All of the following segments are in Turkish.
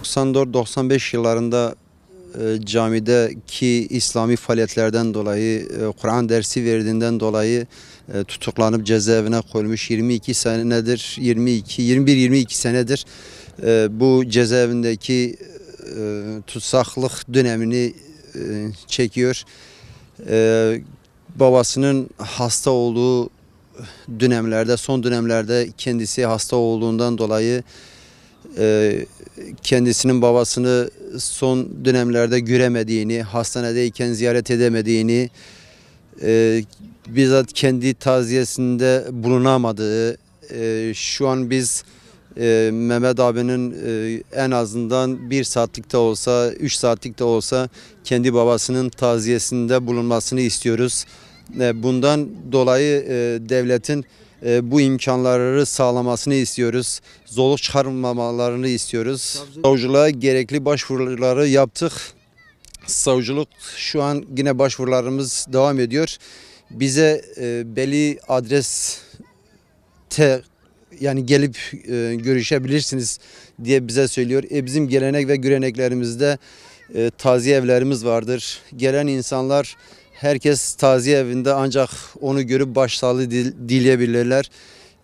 94-95 yıllarında camideki İslami faaliyetlerden dolayı, Kur'an dersi verdiğinden dolayı tutuklanıp cezaevine koyulmuş 22 senedir, 21-22 senedir bu cezaevindeki tutsaklık dönemini çekiyor. Babasının hasta olduğu dönemlerde, son dönemlerde kendisi hasta olduğundan dolayı kendisinin babasını son dönemlerde göremediğini, hastanedeyken ziyaret edemediğini, bizzat kendi taziyesinde bulunamadığı, şu an biz Mehmet abinin en azından 1 saatlik de olsa, 3 saatlik de olsa kendi babasının taziyesinde bulunmasını istiyoruz. Bundan dolayı devletin bu imkanları sağlamasını istiyoruz. Zorluk çıkarmamalarını istiyoruz. Savcılığa gerekli başvuruları yaptık. Savcılık şu an yine başvurularımız devam ediyor. Bize belli adreste yani gelip görüşebilirsiniz diye bize söylüyor. Bizim gelenek ve göreneklerimizde taziye evlerimiz vardır. Gelen insanlar herkes taziye evinde ancak onu görüp başsağlığı dileyebilirler.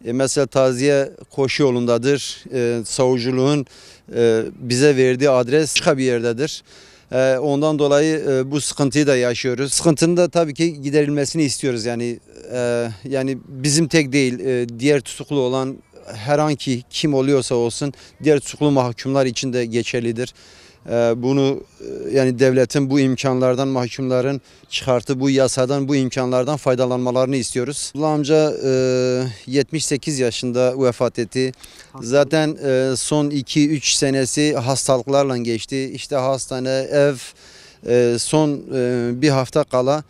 Mesela taziye koşu yolundadır. Savcılığın bize verdiği adres başka bir yerdedir. Ondan dolayı bu sıkıntıyı da yaşıyoruz. Sıkıntının da tabii ki giderilmesini istiyoruz. Yani bizim tek değil, diğer tutuklu olan herhangi kim oluyorsa olsun diğer tutuklu mahkumlar için de geçerlidir. Bunu yani devletin bu imkanlardan, mahkumların çıkarttığı bu yasadan, bu imkanlardan faydalanmalarını istiyoruz. Abdullah amca 78 yaşında vefat etti. Zaten son 2-3 senesi hastalıklarla geçti. İşte hastane, ev, son bir hafta kala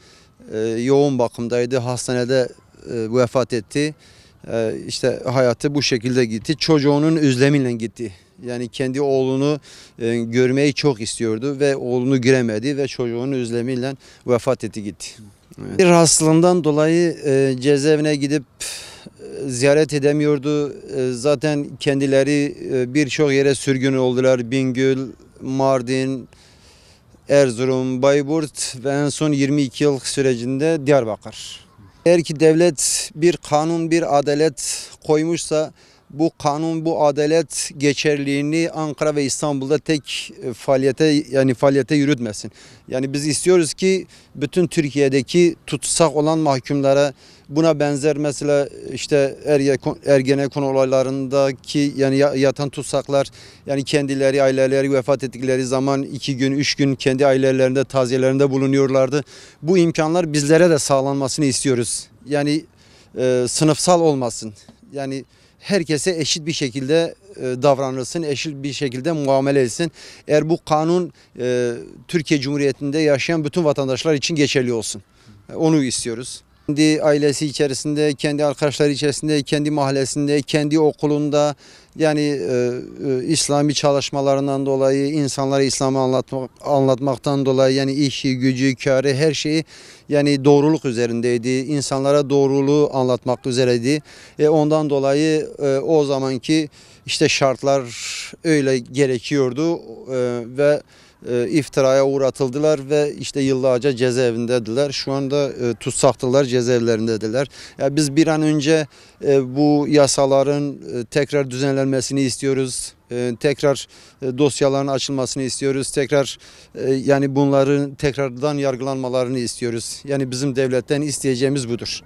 yoğun bakımdaydı. Hastanede vefat etti. İşte hayatı bu şekilde gitti. Çocuğunun özlemiyle gitti. Yani kendi oğlunu görmeyi çok istiyordu ve oğlunu göremedi ve çocuğunun özlemiyle vefat etti gitti. Evet. Bir hastalığından dolayı cezaevine gidip ziyaret edemiyordu. Zaten kendileri birçok yere sürgün oldular. Bingöl, Mardin, Erzurum, Bayburt ve en son 22 yıl sürecinde Diyarbakır. Eğer ki devlet bir kanun, bir adalet koymuşsa bu kanun, bu adalet geçerliliğini Ankara ve İstanbul'da tek faaliyete yürütmesin. Yani biz istiyoruz ki bütün Türkiye'deki tutsak olan mahkumlara buna benzer mesela işte Ergenekon olaylarındaki yani yatan tutsaklar yani kendileri aileleri vefat ettikleri zaman 2 gün 3 gün kendi ailelerinde taziyelerinde bulunuyorlardı. Bu imkanlar bizlere de sağlanmasını istiyoruz. Yani sınıfsal olmasın. Yani herkese eşit bir şekilde davranılsın, eşit bir şekilde muamele etsin. Eğer bu kanun Türkiye Cumhuriyeti'nde yaşayan bütün vatandaşlar için geçerli olsun. Onu istiyoruz. Kendi ailesi içerisinde, kendi arkadaşları içerisinde, kendi mahallesinde, kendi okulunda yani İslami çalışmalarından dolayı insanlara İslam'ı anlatmaktan dolayı yani işi, gücü, kârı her şeyi yani doğruluk üzerindeydi. İnsanlara doğruluğu anlatmak üzereydi. Ondan dolayı o zamanki işte şartlar öyle gerekiyordu ve iftiraya uğratıldılar ve işte yıllarca cezaevindediler. Şu anda tutsaktılar, cezaevlerindedirler. Yani biz bir an önce bu yasaların tekrar düzenlenmesini istiyoruz. Tekrar dosyaların açılmasını istiyoruz. Tekrar yani bunların tekrardan yargılanmalarını istiyoruz. Yani bizim devletten isteyeceğimiz budur.